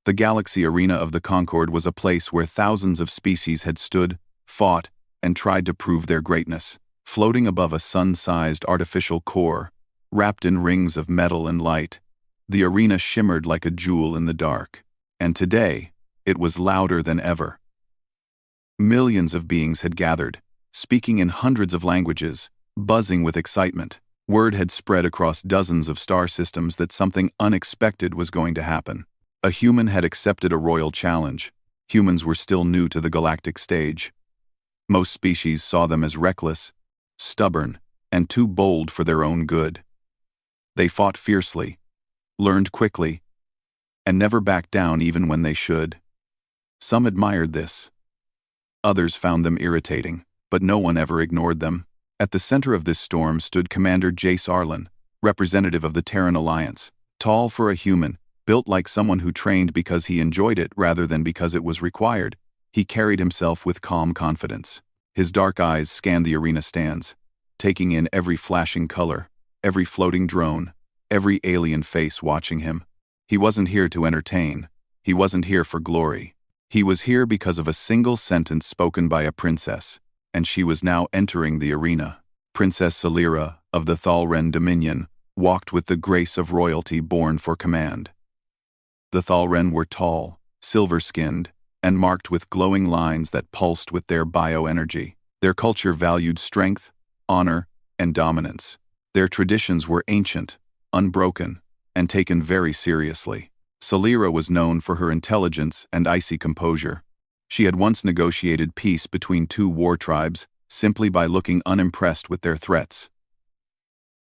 The galaxy arena of the Concord was a place where thousands of species had stood, fought, and tried to prove their greatness. Floating above a sun-sized artificial core, wrapped in rings of metal and light, the arena shimmered like a jewel in the dark. And today, it was louder than ever. Millions of beings had gathered, speaking in hundreds of languages, buzzing with excitement. Word had spread across dozens of star systems that something unexpected was going to happen. A human had accepted a royal challenge. Humans were still new to the galactic stage. Most species saw them as reckless, stubborn, and too bold for their own good. They fought fiercely, learned quickly, and never backed down even when they should. Some admired this. Others found them irritating, but no one ever ignored them. At the center of this storm stood Commander Jace Arlen, representative of the Terran Alliance. Tall for a human, built like someone who trained because he enjoyed it rather than because it was required, he carried himself with calm confidence. His dark eyes scanned the arena stands, taking in every flashing color, every floating drone, every alien face watching him. He wasn't here to entertain. He wasn't here for glory. He was here because of a single sentence spoken by a princess, and she was now entering the arena. Princess Celira of the Thalren Dominion walked with the grace of royalty born for command. The Thalren were tall, silver-skinned, and marked with glowing lines that pulsed with their bioenergy. Their culture valued strength, honor, and dominance. Their traditions were ancient, unbroken, and taken very seriously. Celira was known for her intelligence and icy composure. She had once negotiated peace between two war tribes simply by looking unimpressed with their threats.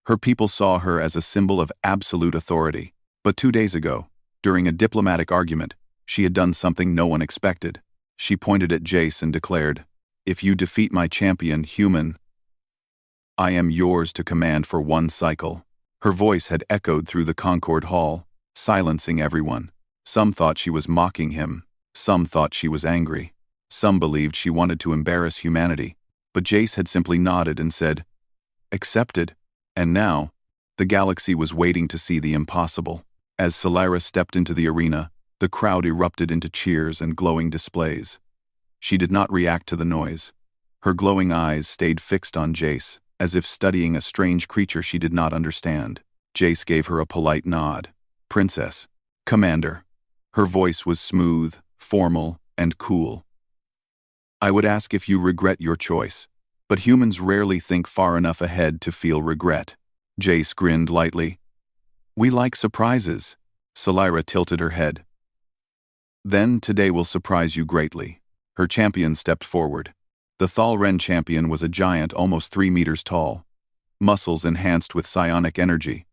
Her people saw her as a symbol of absolute authority. But 2 days ago, during a diplomatic argument, she had done something no one expected. She pointed at Jace and declared, "If you defeat my champion, human, I am yours to command for 1 cycle." Her voice had echoed through the Concord Hall, silencing everyone. Some thought she was mocking him. Some thought she was angry. Some believed she wanted to embarrass humanity. But Jace had simply nodded and said, "Accepted." And now, the galaxy was waiting to see the impossible. As Celira stepped into the arena, the crowd erupted into cheers and glowing displays. She did not react to the noise. Her glowing eyes stayed fixed on Jace, as if studying a strange creature she did not understand. Jace gave her a polite nod. "Princess." "Commander." Her voice was smooth, formal, and cool. "I would ask if you regret your choice, but humans rarely think far enough ahead to feel regret." Jace grinned lightly. "We like surprises." Celira tilted her head. "Then today will surprise you greatly." Her champion stepped forward. The Thalren champion was a giant almost 3 meters tall, muscles enhanced with psionic energy,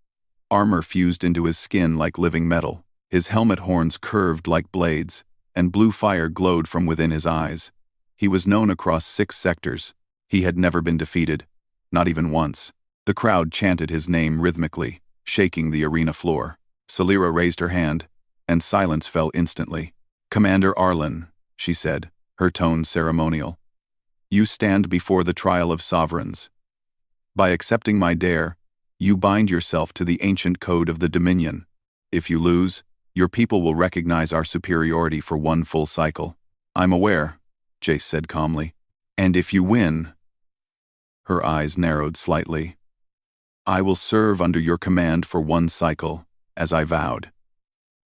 armor fused into his skin like living metal. His helmet horns curved like blades, and blue fire glowed from within his eyes. He was known across 6 sectors. He had never been defeated, not even once. The crowd chanted his name rhythmically, shaking the arena floor. Celira raised her hand, and silence fell instantly. "Commander Arlen," she said, her tone ceremonial. "You stand before the trial of sovereigns. By accepting my dare, you bind yourself to the ancient code of the Dominion. If you lose, your people will recognize our superiority for 1 full cycle." "I'm aware," Jace said calmly. "And if you win—" Her eyes narrowed slightly. "I will serve under your command for 1 cycle, as I vowed."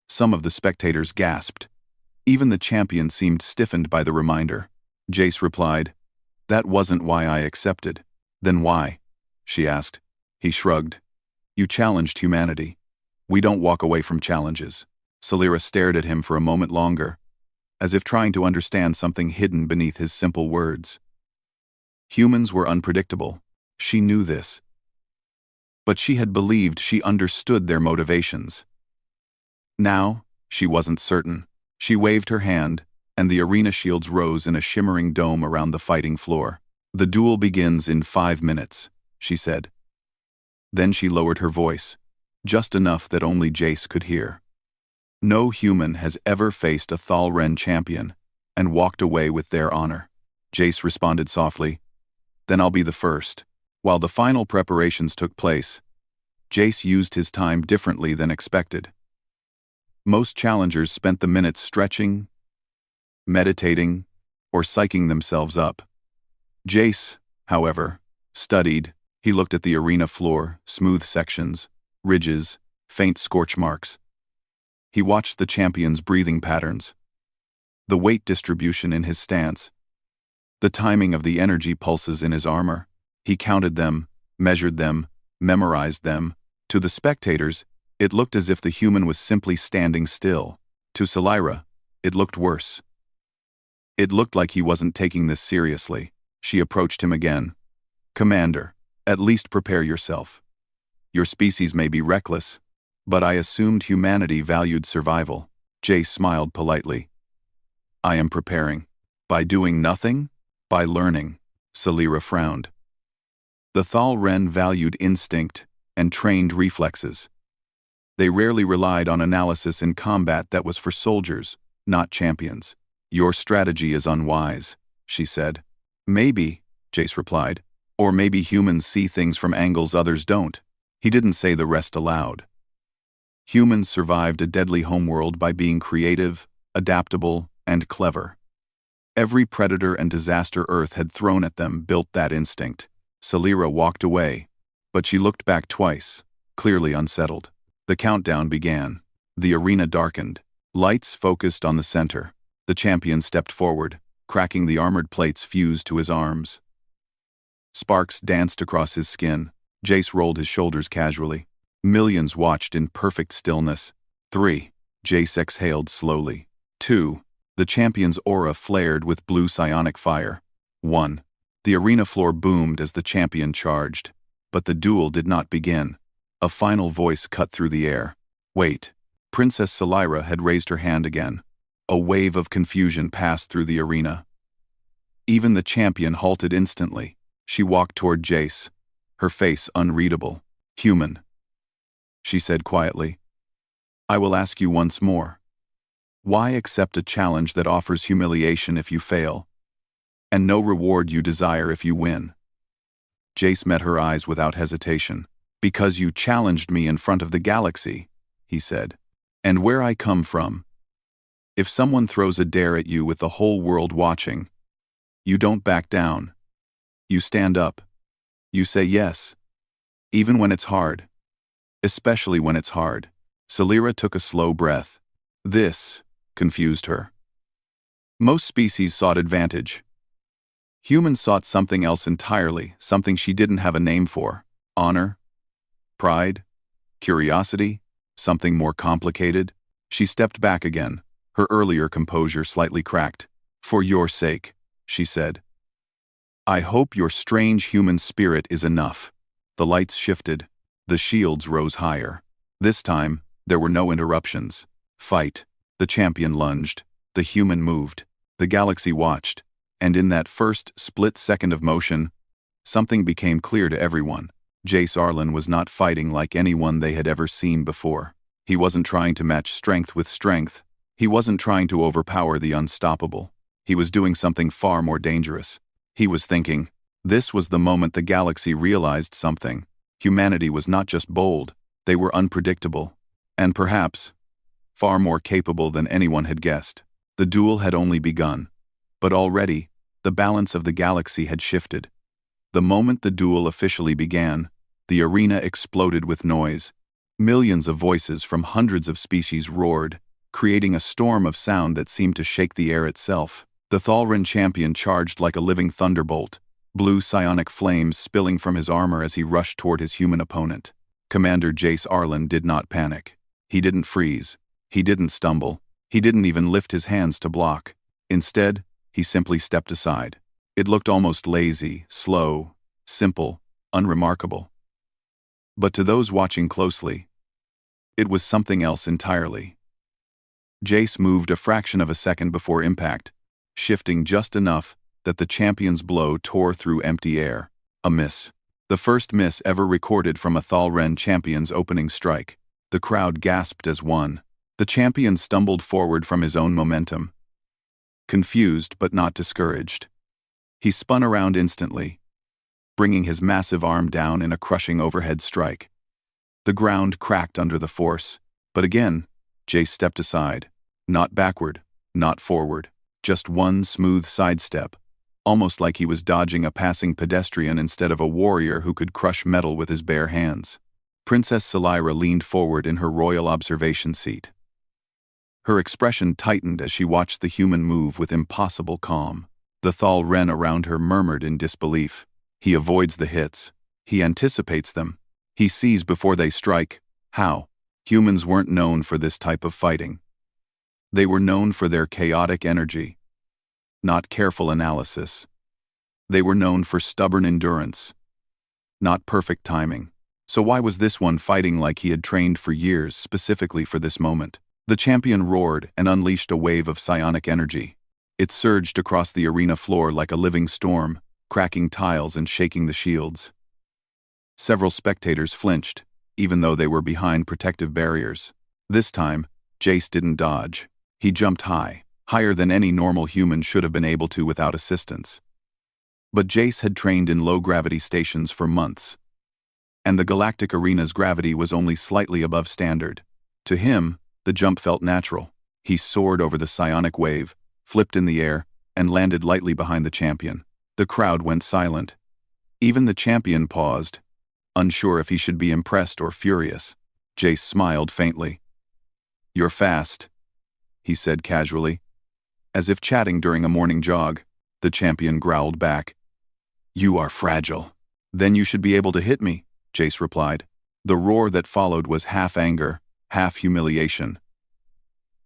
Some of the spectators gasped. Even the champion seemed stiffened by the reminder. Jace replied, "That wasn't why I accepted." "Then why?" she asked. He shrugged. "You challenged humanity. We don't walk away from challenges." Celira stared at him for a moment longer, as if trying to understand something hidden beneath his simple words. Humans were unpredictable. She knew this. But she had believed she understood their motivations. Now, she wasn't certain. She waved her hand, and the arena shields rose in a shimmering dome around the fighting floor. "The duel begins in 5 minutes," she said. Then she lowered her voice, just enough that only Jace could hear. "No human has ever faced a Thalren champion and walked away with their honor." Jace responded softly, "Then I'll be the first." While the final preparations took place, Jace used his time differently than expected. Most challengers spent the minutes stretching, meditating, or psyching themselves up. Jace, however, studied. He looked at the arena floor, smooth sections, ridges, faint scorch marks. He watched the champion's breathing patterns, the weight distribution in his stance, the timing of the energy pulses in his armor. He counted them, measured them, memorized them. To the spectators, it looked as if the human was simply standing still. To Selira, it looked worse. It looked like he wasn't taking this seriously. She approached him again. "Commander, at least prepare yourself. Your species may be reckless, but I assumed humanity valued survival." Jace smiled politely. "I am preparing. By doing nothing? By learning." Selira frowned. The Thalren valued instinct and trained reflexes. They rarely relied on analysis in combat that was for soldiers, not champions. "Your strategy is unwise," she said. "Maybe," Jace replied. "Or maybe humans see things from angles others don't." He didn't say the rest aloud. Humans survived a deadly homeworld by being creative, adaptable, and clever. Every predator and disaster Earth had thrown at them built that instinct. Selira walked away, but she looked back twice, clearly unsettled. The countdown began. The arena darkened. Lights focused on the center. The champion stepped forward, cracking the armored plates fused to his arms. Sparks danced across his skin. Jace rolled his shoulders casually. Millions watched in perfect stillness. 3. Jace exhaled slowly. 2. The champion's aura flared with blue psionic fire. 1. The arena floor boomed as the champion charged. But the duel did not begin. A final voice cut through the air. "Wait." Princess Selira had raised her hand again. A wave of confusion passed through the arena. Even the champion halted instantly. She walked toward Jace, her face unreadable. "Human," she said quietly. "I will ask you once more. Why accept a challenge that offers humiliation if you fail, and no reward you desire if you win?" Jace met her eyes without hesitation. "Because you challenged me in front of the galaxy," he said. "And where I come from, if someone throws a dare at you with the whole world watching, you don't back down. You stand up. You say yes. Even when it's hard. Especially when it's hard." Selira took a slow breath. This confused her. Most species sought advantage. Humans sought something else entirely, something she didn't have a name for. Honor? Pride? Curiosity? Something more complicated? She stepped back again, her earlier composure slightly cracked. "For your sake," she said. "I hope your strange human spirit is enough." The lights shifted. The shields rose higher. This time, there were no interruptions. "Fight." The champion lunged. The human moved. The galaxy watched. And in that first split second of motion, something became clear to everyone. Jace Arlen was not fighting like anyone they had ever seen before. He wasn't trying to match strength with strength. He wasn't trying to overpower the unstoppable. He was doing something far more dangerous. He was thinking. This was the moment the galaxy realized something. Humanity was not just bold, they were unpredictable. And perhaps, far more capable than anyone had guessed. The duel had only begun. But already, the balance of the galaxy had shifted. The moment the duel officially began, the arena exploded with noise. Millions of voices from hundreds of species roared, creating a storm of sound that seemed to shake the air itself. The Thalren champion charged like a living thunderbolt, blue psionic flames spilling from his armor as he rushed toward his human opponent. Commander Jace Arlen did not panic. He didn't freeze. He didn't stumble. He didn't even lift his hands to block. Instead, he simply stepped aside. It looked almost lazy, slow, simple, unremarkable. But to those watching closely, it was something else entirely. Jace moved a fraction of a second before impact, shifting just enough that the champion's blow tore through empty air. A miss. The first miss ever recorded from a Thalren champion's opening strike. The crowd gasped as one. The champion stumbled forward from his own momentum. Confused but not discouraged. He spun around instantly, bringing his massive arm down in a crushing overhead strike. The ground cracked under the force, but again, Jace stepped aside. Not backward, not forward. Just one smooth sidestep, almost like he was dodging a passing pedestrian instead of a warrior who could crush metal with his bare hands. Princess Selira leaned forward in her royal observation seat. Her expression tightened as she watched the human move with impossible calm. The Thal Ren around her murmured in disbelief. He avoids the hits. He anticipates them. He sees before they strike. How? Humans weren't known for this type of fighting. They were known for their chaotic energy, not careful analysis. They were known for stubborn endurance, not perfect timing. So why was this one fighting like he had trained for years specifically for this moment? The champion roared and unleashed a wave of psionic energy. It surged across the arena floor like a living storm, cracking tiles and shaking the shields. Several spectators flinched, even though they were behind protective barriers. This time, Jace didn't dodge. He jumped high, higher than any normal human should have been able to without assistance. But Jace had trained in low-gravity stations for months, and the galactic arena's gravity was only slightly above standard. To him, the jump felt natural. He soared over the psionic wave, flipped in the air, and landed lightly behind the champion. The crowd went silent. Even the champion paused, unsure if he should be impressed or furious. Jace smiled faintly. "You're fast," he said casually. As if chatting during a morning jog, the champion growled back. "You are fragile." "Then you should be able to hit me," Jace replied. The roar that followed was half anger, half humiliation.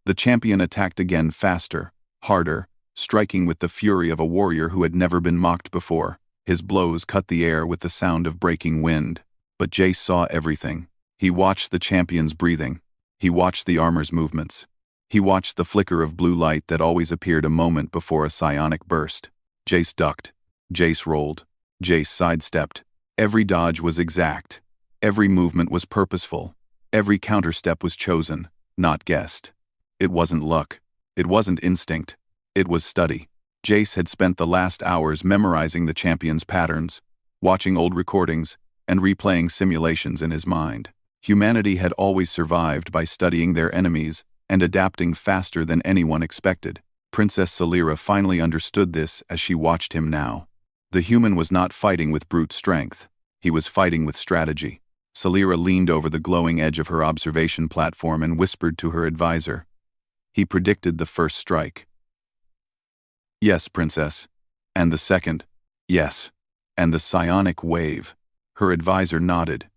The champion attacked again faster, harder, striking with the fury of a warrior who had never been mocked before. His blows cut the air with the sound of breaking wind. But Jace saw everything. He watched the champion's breathing. He watched the armor's movements. He watched the flicker of blue light that always appeared a moment before a psionic burst. Jace ducked. Jace rolled. Jace sidestepped. Every dodge was exact. Every movement was purposeful. Every counterstep was chosen, not guessed. It wasn't luck. It wasn't instinct. It was study. Jace had spent the last hours memorizing the champion's patterns, watching old recordings, and replaying simulations in his mind. Humanity had always survived by studying their enemies and adapting faster than anyone expected. Princess Selira finally understood this as she watched him now. The human was not fighting with brute strength. He was fighting with strategy. Selira leaned over the glowing edge of her observation platform and whispered to her advisor. He predicted the first strike. "Yes, Princess." "And the second?" "Yes." "And the psionic wave?" Her advisor nodded.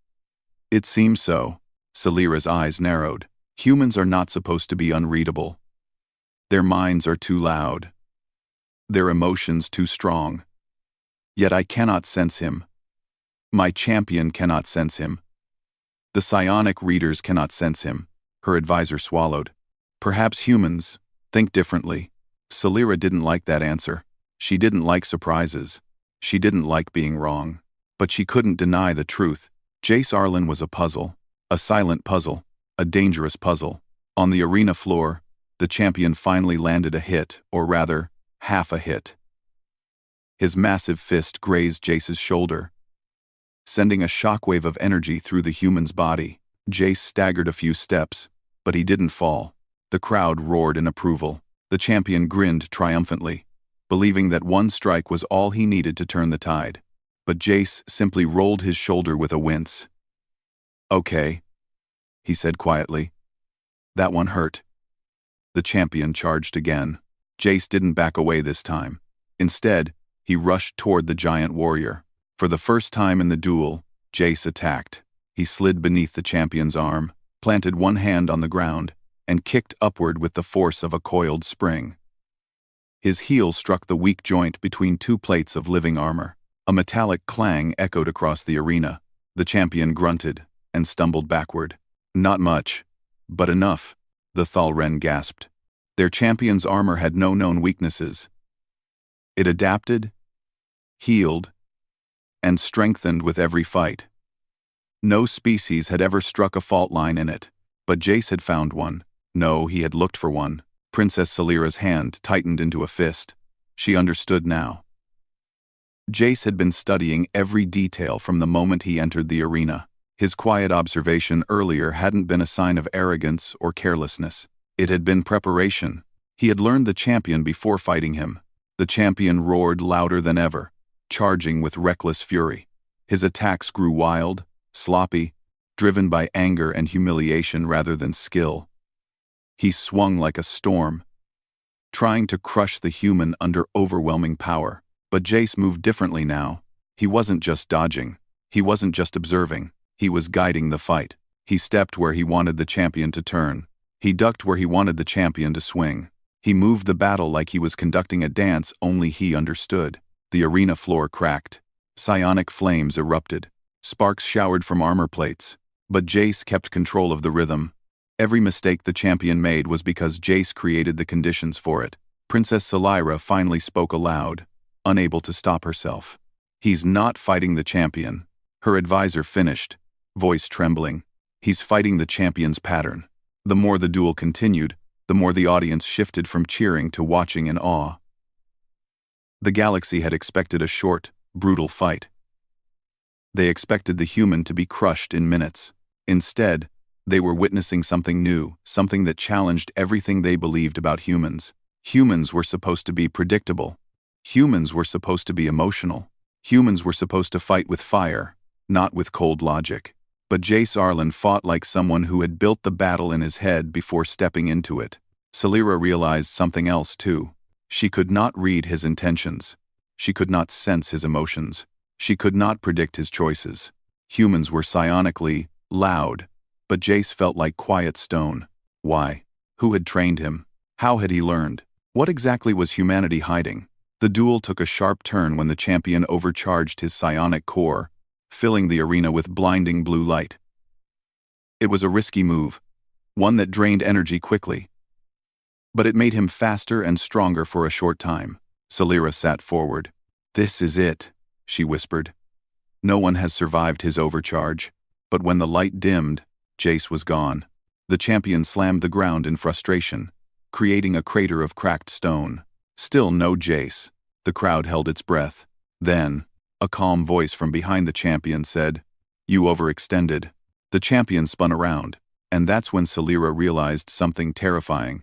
"It seems so." Selira's eyes narrowed. Humans are not supposed to be unreadable. Their minds are too loud. Their emotions too strong. Yet I cannot sense him. My champion cannot sense him. The psionic readers cannot sense him. Her advisor swallowed. "Perhaps humans think differently." Selira didn't like that answer. She didn't like surprises. She didn't like being wrong. But she couldn't deny the truth. Jace Arlen was a puzzle. A silent puzzle. A dangerous puzzle. On the arena floor, the champion finally landed a hit, or rather, half a hit. His massive fist grazed Jace's shoulder, sending a shockwave of energy through the human's body. Jace staggered a few steps, but he didn't fall. The crowd roared in approval. The champion grinned triumphantly, believing that one strike was all he needed to turn the tide. But Jace simply rolled his shoulder with a wince. "Okay," he said quietly. "That one hurt." The champion charged again. Jace didn't back away this time. Instead, he rushed toward the giant warrior. For the first time in the duel, Jace attacked. He slid beneath the champion's arm, planted one hand on the ground, and kicked upward with the force of a coiled spring. His heel struck the weak joint between two plates of living armor. A metallic clang echoed across the arena. The champion grunted and stumbled backward. "Not much, but enough," the Thalren gasped. Their champion's armor had no known weaknesses. It adapted, healed, and strengthened with every fight. No species had ever struck a fault line in it, but Jace had found one. No, he had looked for one. Princess Selira's hand tightened into a fist. She understood now. Jace had been studying every detail from the moment he entered the arena. His quiet observation earlier hadn't been a sign of arrogance or carelessness. It had been preparation. He had learned the champion before fighting him. The champion roared louder than ever, charging with reckless fury. His attacks grew wild, sloppy, driven by anger and humiliation rather than skill. He swung like a storm, trying to crush the human under overwhelming power. But Jace moved differently now. He wasn't just dodging. He wasn't just observing. He was guiding the fight. He stepped where he wanted the champion to turn. He ducked where he wanted the champion to swing. He moved the battle like he was conducting a dance only he understood. The arena floor cracked. Psionic flames erupted. Sparks showered from armor plates. But Jace kept control of the rhythm. Every mistake the champion made was because Jace created the conditions for it. Princess Selira finally spoke aloud, unable to stop herself. "He's not fighting the champion," her advisor finished, voice trembling. "He's fighting the champion's pattern." The more the duel continued, the more the audience shifted from cheering to watching in awe. The galaxy had expected a short, brutal fight. They expected the human to be crushed in minutes. Instead, they were witnessing something new, something that challenged everything they believed about humans. Humans were supposed to be predictable. Humans were supposed to be emotional. Humans were supposed to fight with fire, not with cold logic. But Jace Arlen fought like someone who had built the battle in his head before stepping into it. Selira realized something else too. She could not read his intentions. She could not sense his emotions. She could not predict his choices. Humans were psionically loud, but Jace felt like quiet stone. Why? Who had trained him? How had he learned? What exactly was humanity hiding? The duel took a sharp turn when the champion overcharged his psionic core, filling the arena with blinding blue light. It was a risky move, one that drained energy quickly. But it made him faster and stronger for a short time. Selira sat forward. "This is it," she whispered. "No one has survived his overcharge." But when the light dimmed, Jace was gone. The champion slammed the ground in frustration, creating a crater of cracked stone. Still no Jace. The crowd held its breath. Then, a calm voice from behind the champion said, "You overextended." The champion spun around, and that's when Selira realized something terrifying.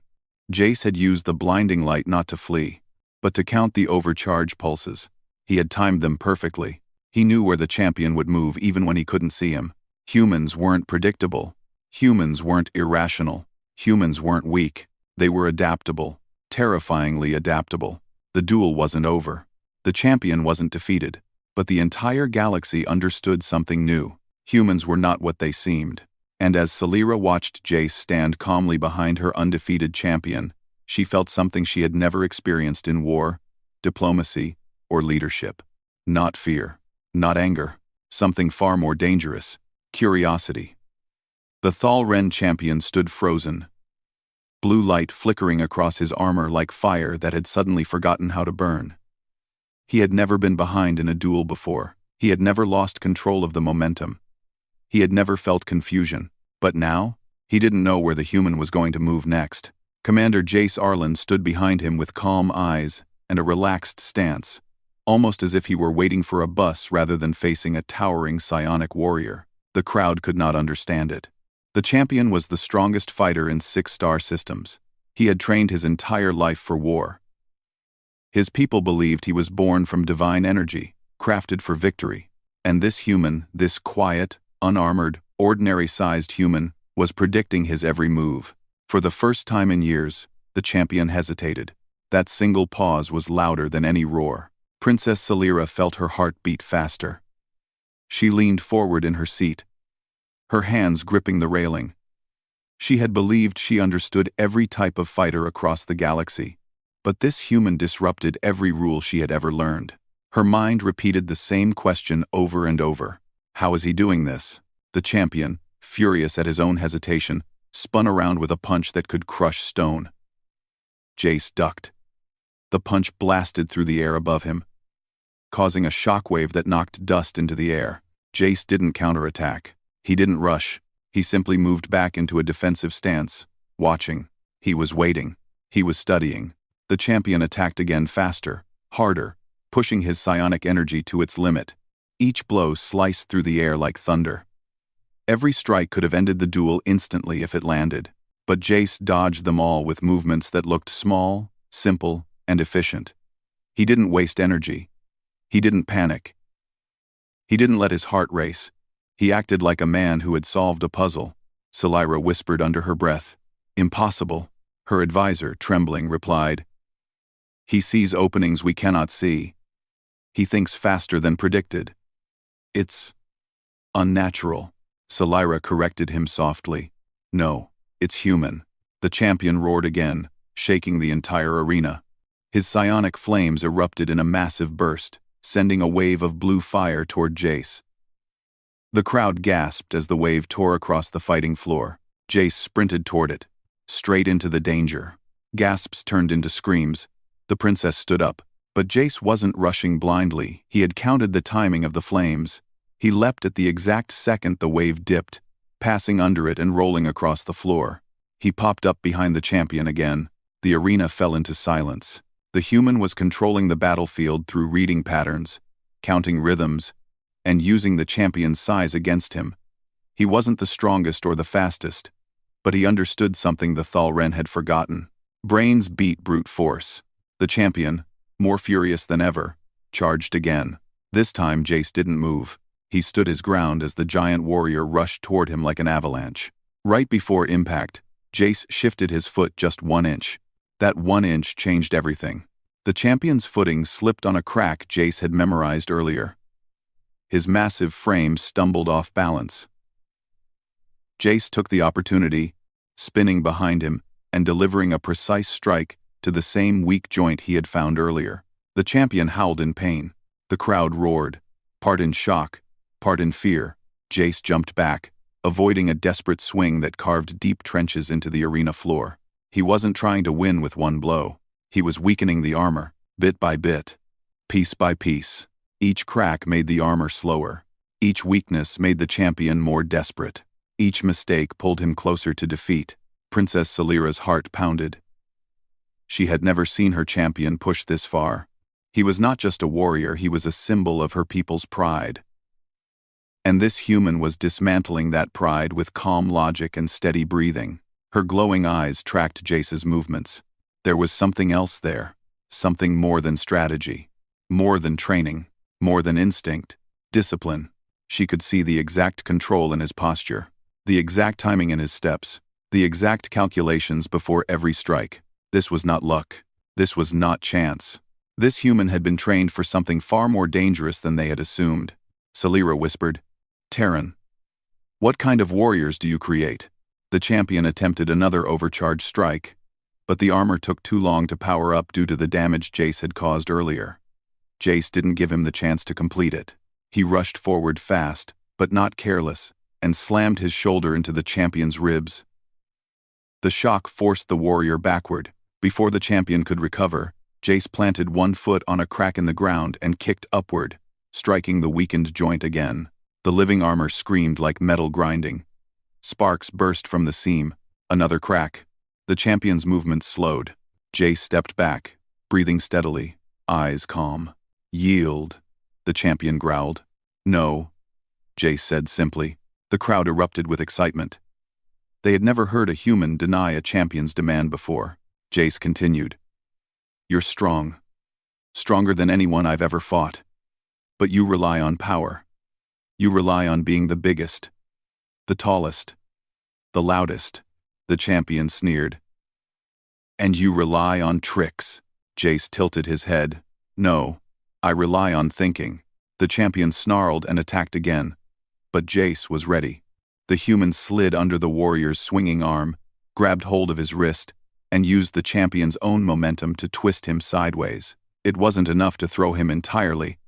Jace had used the blinding light not to flee, but to count the overcharge pulses. He had timed them perfectly. He knew where the champion would move even when he couldn't see him. Humans weren't predictable. Humans weren't irrational. Humans weren't weak. They were adaptable, terrifyingly adaptable. The duel wasn't over. The champion wasn't defeated. But the entire galaxy understood something new. Humans were not what they seemed. And as Selira watched Jace stand calmly behind her undefeated champion, she felt something she had never experienced in war, diplomacy, or leadership. Not fear. Not anger. Something far more dangerous. Curiosity. The Thalren champion stood frozen, blue light flickering across his armor like fire that had suddenly forgotten how to burn. He had never been behind in a duel before. He had never lost control of the momentum. He had never felt confusion. But now, he didn't know where the human was going to move next. Commander Jace Arlen stood behind him with calm eyes and a relaxed stance, almost as if he were waiting for a bus rather than facing a towering psionic warrior. The crowd could not understand it. The champion was the strongest fighter in 6-star systems. He had trained his entire life for war. His people believed he was born from divine energy, crafted for victory. And this human, this quiet, unarmored, ordinary-sized human, was predicting his every move. For the first time in years, the champion hesitated. That single pause was louder than any roar. Princess Selira felt her heart beat faster. She leaned forward in her seat, her hands gripping the railing. She had believed she understood every type of fighter across the galaxy. But this human disrupted every rule she had ever learned. Her mind repeated the same question over and over. How is he doing this? The champion, furious at his own hesitation, spun around with a punch that could crush stone. Jace ducked. The punch blasted through the air above him, causing a shockwave that knocked dust into the air. Jace didn't counterattack. He didn't rush. He simply moved back into a defensive stance, watching. He was waiting. He was studying. The champion attacked again faster, harder, pushing his psionic energy to its limit. Each blow sliced through the air like thunder. Every strike could have ended the duel instantly if it landed, but Jace dodged them all with movements that looked small, simple, and efficient. He didn't waste energy. He didn't panic. He didn't let his heart race. He acted like a man who had solved a puzzle. Selira whispered under her breath. Impossible. Her advisor, trembling, replied. He sees openings we cannot see. He thinks faster than predicted. It's unnatural. Selira corrected him softly. No, it's human. The champion roared again, shaking the entire arena. His psionic flames erupted in a massive burst, sending a wave of blue fire toward Jace. The crowd gasped as the wave tore across the fighting floor. Jace sprinted toward it, straight into the danger. Gasps turned into screams. The princess stood up, but Jace wasn't rushing blindly. He had counted the timing of the flames. He leapt at the exact second the wave dipped, passing under it and rolling across the floor. He popped up behind the champion again. The arena fell into silence. The human was controlling the battlefield through reading patterns, counting rhythms, and using the champion's size against him. He wasn't the strongest or the fastest, but he understood something the Thalren had forgotten. Brains beat brute force. The champion, more furious than ever, charged again. This time Jace didn't move. He stood his ground as the giant warrior rushed toward him like an avalanche. Right before impact, Jace shifted his foot just 1 inch. That 1 inch changed everything. The champion's footing slipped on a crack Jace had memorized earlier. His massive frame stumbled off balance. Jace took the opportunity, spinning behind him and delivering a precise strike to the same weak joint he had found earlier. The champion howled in pain. The crowd roared, part in shock, part in fear. Jace jumped back, avoiding a desperate swing that carved deep trenches into the arena floor. He wasn't trying to win with one blow. He was weakening the armor, bit by bit, piece by piece. Each crack made the armor slower. Each weakness made the champion more desperate. Each mistake pulled him closer to defeat. Princess Selira's heart pounded. She had never seen her champion push this far. He was not just a warrior, he was a symbol of her people's pride. And this human was dismantling that pride with calm logic and steady breathing. Her glowing eyes tracked Jace's movements. There was something else there, something more than strategy, more than training, more than instinct, discipline. She could see the exact control in his posture, the exact timing in his steps, the exact calculations before every strike. This was not luck. This was not chance. This human had been trained for something far more dangerous than they had assumed. Selira whispered, Terran, what kind of warriors do you create? The champion attempted another overcharged strike, but the armor took too long to power up due to the damage Jace had caused earlier. Jace didn't give him the chance to complete it. He rushed forward fast, but not careless, and slammed his shoulder into the champion's ribs. The shock forced the warrior backward. Before the champion could recover, Jace planted one foot on a crack in the ground and kicked upward, striking the weakened joint again. The living armor screamed like metal grinding. Sparks burst from the seam. Another crack. The champion's movements slowed. Jace stepped back, breathing steadily, eyes calm. Yield, the champion growled. No, Jace said simply. The crowd erupted with excitement. They had never heard a human deny a champion's demand before. Jace continued. You're strong. Stronger than anyone I've ever fought. But you rely on power. You rely on being the biggest, the tallest, the loudest, the champion sneered. And you rely on tricks. Jace tilted his head. No, I rely on thinking. The champion snarled and attacked again. But Jace was ready. The human slid under the warrior's swinging arm, grabbed hold of his wrist, and used the champion's own momentum to twist him sideways. It wasn't enough to throw him entirely,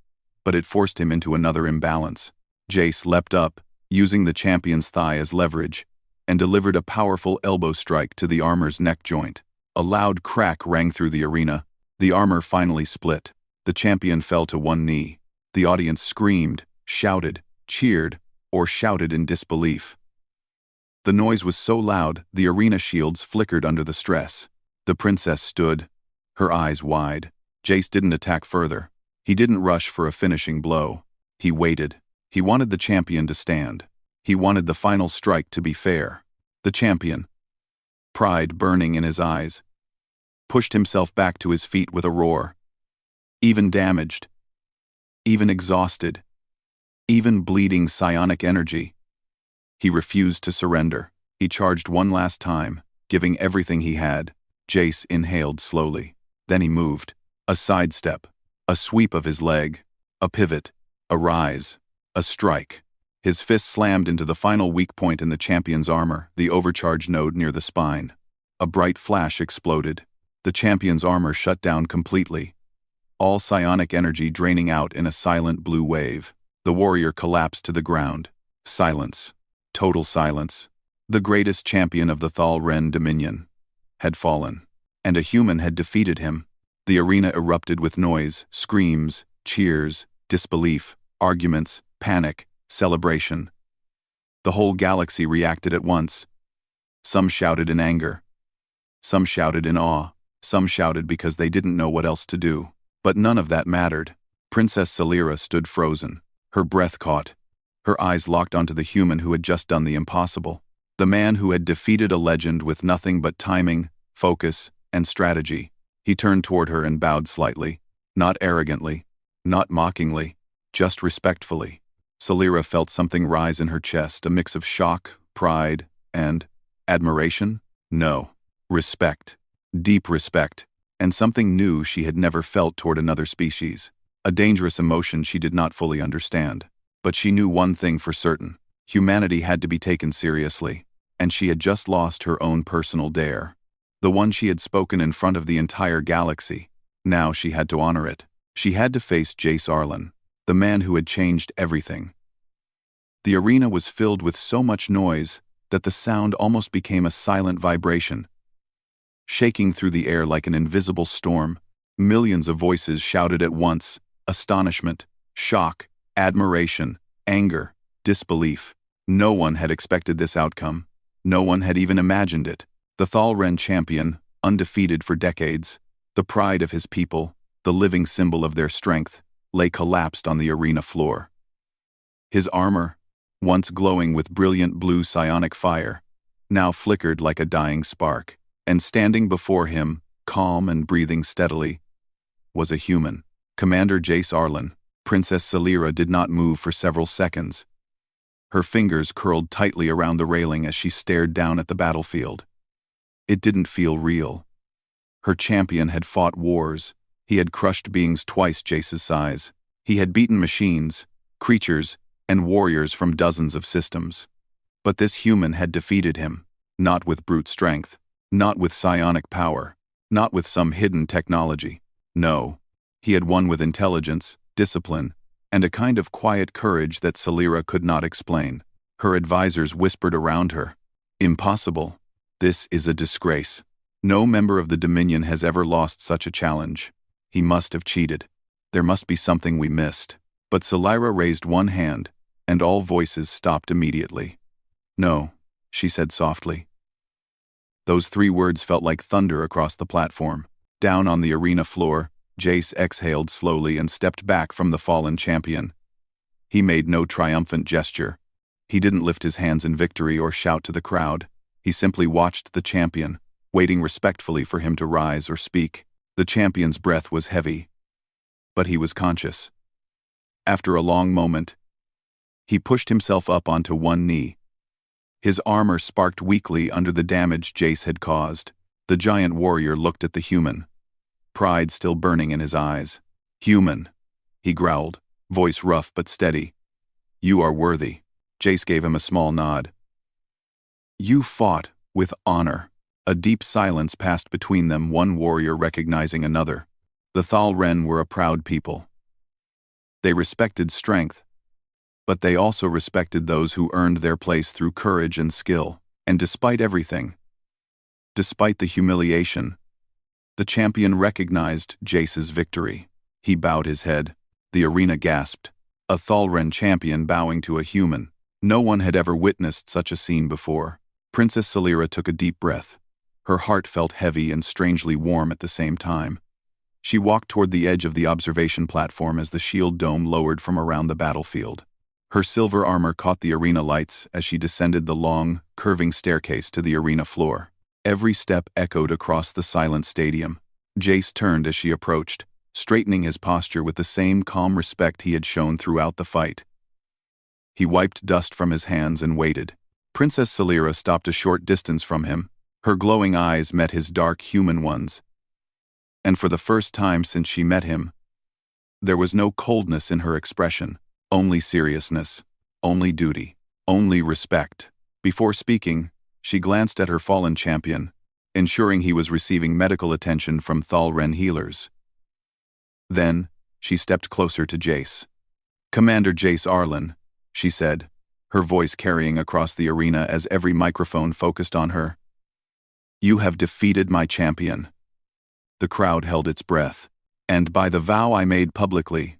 but it forced him into another imbalance. Jace leapt up, using the champion's thigh as leverage, and delivered a powerful elbow strike to the armor's neck joint. A loud crack rang through the arena. The armor finally split. The champion fell to one knee. The audience screamed, shouted, cheered, or shouted in disbelief. The noise was so loud, the arena shields flickered under the stress. The princess stood, her eyes wide. Jace didn't attack further. He didn't rush for a finishing blow. He waited. He wanted the champion to stand. He wanted the final strike to be fair. The champion, pride burning in his eyes, pushed himself back to his feet with a roar. Even damaged, even exhausted, even bleeding psionic energy, he refused to surrender. He charged one last time, giving everything he had. Jace inhaled slowly. Then he moved. A sidestep, a sweep of his leg, a pivot, a rise, a strike. His fist slammed into the final weak point in the champion's armor, the overcharge node near the spine. A bright flash exploded. The champion's armor shut down completely, all psionic energy draining out in a silent blue wave. The warrior collapsed to the ground. Silence. Total silence. The greatest champion of the Thalren Dominion had fallen, and a human had defeated him. The arena erupted with noise, screams, cheers, disbelief, arguments, panic, celebration. The whole galaxy reacted at once. Some shouted in anger. Some shouted in awe. Some shouted because they didn't know what else to do. But none of that mattered. Princess Celira stood frozen, her breath caught, her eyes locked onto the human who had just done the impossible. The man who had defeated a legend with nothing but timing, focus, and strategy. He turned toward her and bowed slightly, not arrogantly, not mockingly, just respectfully. Celira felt something rise in her chest, a mix of shock, pride, and admiration? No. Respect. Deep respect. And something new she had never felt toward another species. A dangerous emotion she did not fully understand. But she knew one thing for certain. Humanity had to be taken seriously, and she had just lost her own personal dare. The one she had spoken in front of the entire galaxy. Now she had to honor it. She had to face Jace Arlen, the man who had changed everything. The arena was filled with so much noise that the sound almost became a silent vibration. Shaking through the air like an invisible storm, millions of voices shouted at once, astonishment, shock, admiration, anger, disbelief. No one had expected this outcome. No one had even imagined it. The Thalren champion, undefeated for decades, the pride of his people, the living symbol of their strength, lay collapsed on the arena floor. His armor, once glowing with brilliant blue psionic fire, now flickered like a dying spark. And standing before him, calm and breathing steadily, was a human. Commander Jace Arlen. Princess Celira did not move for several seconds. Her fingers curled tightly around the railing as she stared down at the battlefield. It didn't feel real. Her champion had fought wars. He had crushed beings twice Jace's size. He had beaten machines, creatures, and warriors from dozens of systems. But this human had defeated him, not with brute strength. Not with psionic power, not with some hidden technology. No, he had won with intelligence, discipline, and a kind of quiet courage that Celira could not explain. Her advisors whispered around her, "Impossible. This is a disgrace. No member of the Dominion has ever lost such a challenge. He must have cheated. There must be something we missed." But Celira raised one hand, and all voices stopped immediately. "No," she said softly. Those 3 words felt like thunder across the platform. Down on the arena floor, Jace exhaled slowly and stepped back from the fallen champion. He made no triumphant gesture. He didn't lift his hands in victory or shout to the crowd. He simply watched the champion, waiting respectfully for him to rise or speak. The champion's breath was heavy, but he was conscious. After a long moment, he pushed himself up onto one knee. His armor sparked weakly under the damage Jace had caused. The giant warrior looked at the human, pride still burning in his eyes. "Human," he growled, voice rough but steady. "You are worthy." Jace gave him a small nod. "You fought with honor." A deep silence passed between them, one warrior recognizing another. The Thalren were a proud people. They respected strength, but they also respected those who earned their place through courage and skill. And despite everything, despite the humiliation, the champion recognized Jace's victory. He bowed his head. The arena gasped. A Thalren champion bowing to a human. No one had ever witnessed such a scene before. Princess Celira took a deep breath. Her heart felt heavy and strangely warm at the same time. She walked toward the edge of the observation platform as the shield dome lowered from around the battlefield. Her silver armor caught the arena lights as she descended the long, curving staircase to the arena floor. Every step echoed across the silent stadium. Jace turned as she approached, straightening his posture with the same calm respect he had shown throughout the fight. He wiped dust from his hands and waited. Princess Celira stopped a short distance from him. Her glowing eyes met his dark human ones. And for the first time since she met him, there was no coldness in her expression, only seriousness, only duty, only respect. Before speaking, she glanced at her fallen champion, ensuring he was receiving medical attention from Thalren healers. Then, she stepped closer to Jace. "Commander Jace Arlen," she said, her voice carrying across the arena as every microphone focused on her. "You have defeated my champion." The crowd held its breath. "And by the vow I made publicly,"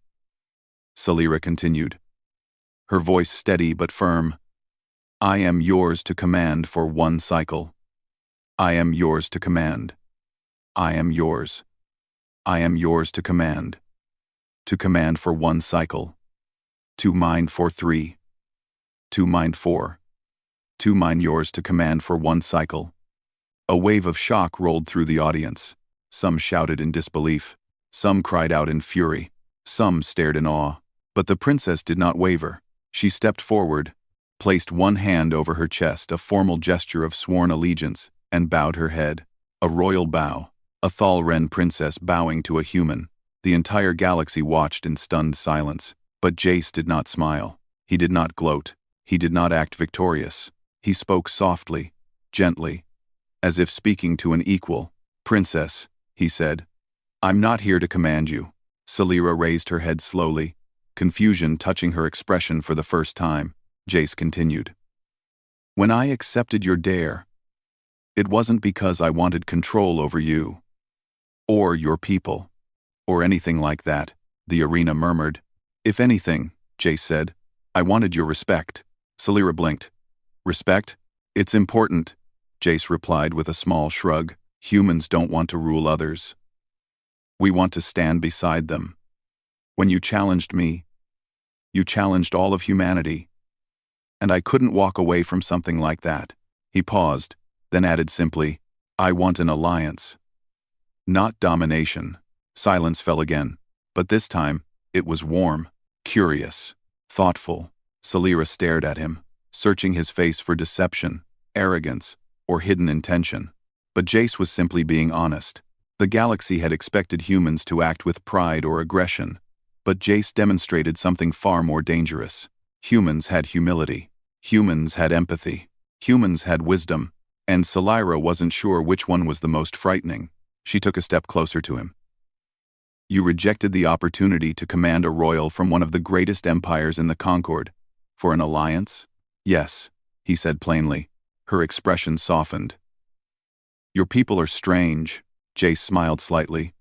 Celira continued, her voice steady but firm, "I am yours to command for one cycle. I am yours to command. I am yours. I am yours to command. To command for one cycle. To mine for 3. To mine 4. To mine yours to command for one cycle." A wave of shock rolled through the audience. Some shouted in disbelief. Some cried out in fury. Some stared in awe. But the princess did not waver. She stepped forward, placed one hand over her chest, a formal gesture of sworn allegiance, and bowed her head. A royal bow. A Thalren princess bowing to a human. The entire galaxy watched in stunned silence. But Jace did not smile. He did not gloat. He did not act victorious. He spoke softly, gently, as if speaking to an equal. "Princess," he said, "I'm not here to command you." Celira raised her head slowly, confusion touching her expression for the first time. Jace continued. "When I accepted your dare, it wasn't because I wanted control over you, or your people, or anything like that," the arena murmured. "If anything," Jace said, "I wanted your respect." Celira blinked. "Respect? It's important," Jace replied with a small shrug. "Humans don't want to rule others. We want to stand beside them. When you challenged me, you challenged all of humanity. And I couldn't walk away from something like that." He paused, then added simply, "I want an alliance. Not domination." Silence fell again, but this time, it was warm, curious, thoughtful. Celira stared at him, searching his face for deception, arrogance, or hidden intention. But Jace was simply being honest. The galaxy had expected humans to act with pride or aggression, but Jace demonstrated something far more dangerous. Humans had humility. Humans had empathy. Humans had wisdom, and Celira wasn't sure which one was the most frightening. She took a step closer to him. "You rejected the opportunity to command a royal from one of the greatest empires in the Concord, for an alliance?" "Yes," he said plainly. Her expression softened. "Your people are strange," Jace smiled slightly.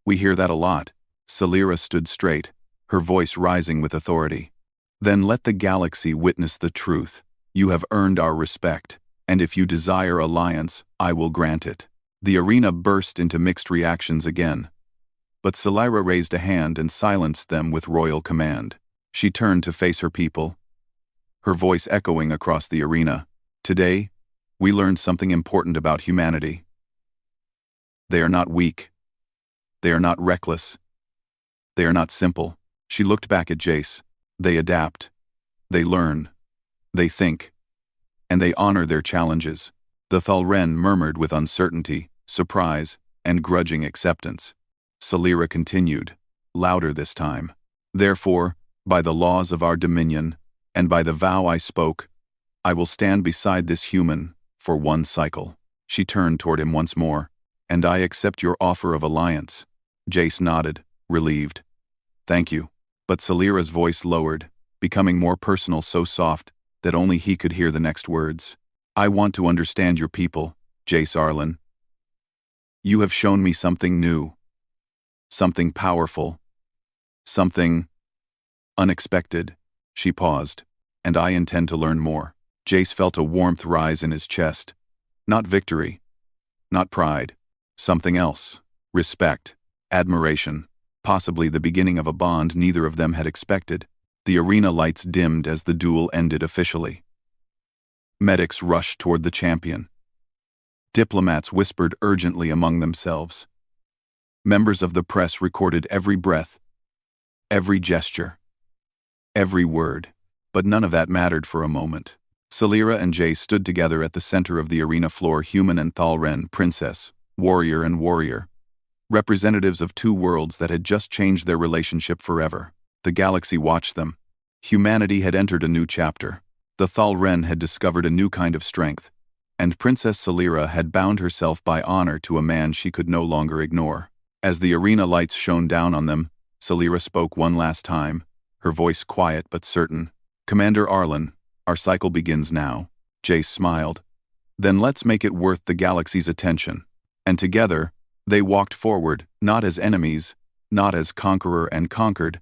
"We hear that a lot." Celira stood straight, her voice rising with authority. "Then let the galaxy witness the truth. You have earned our respect, and if you desire alliance, I will grant it." The arena burst into mixed reactions again. But Celira raised a hand and silenced them with royal command. She turned to face her people, her voice echoing across the arena. "Today, we learned something important about humanity. They are not weak. They are not reckless. They are not simple." She looked back at Jace. "They adapt. They learn. They think. And they honor their challenges." The Thalren murmured with uncertainty, surprise, and grudging acceptance. Celira continued, louder this time. "Therefore, by the laws of our dominion, and by the vow I spoke, I will stand beside this human for one cycle." She turned toward him once more. "And I accept your offer of alliance." Jace nodded, relieved. "Thank you." But Celira's voice lowered, becoming more personal, so soft that only he could hear the next words. "I want to understand your people, Jace Arlen. You have shown me something new. Something powerful. Something unexpected." She paused. "And I intend to learn more." Jace felt a warmth rise in his chest. Not victory. Not pride. Something else. Respect. Admiration. Possibly the beginning of a bond neither of them had expected. The arena lights dimmed as the duel ended officially. Medics rushed toward the champion. Diplomats whispered urgently among themselves. Members of the press recorded every breath, every gesture, every word, but none of that mattered for a moment. Salira and Jay stood together at the center of the arena floor, human and Thalren, princess, warrior and warrior, representatives of two worlds that had just changed their relationship forever. The galaxy watched them. Humanity had entered a new chapter. The Thalren had discovered a new kind of strength, and Princess Salira had bound herself by honor to a man she could no longer ignore. As the arena lights shone down on them, Salira spoke one last time, her voice quiet but certain. "Commander Arlen, our cycle begins now." Jace smiled. "Then let's make it worth the galaxy's attention." And together, they walked forward, not as enemies, not as conqueror and conquered,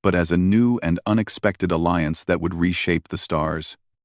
but as a new and unexpected alliance that would reshape the stars.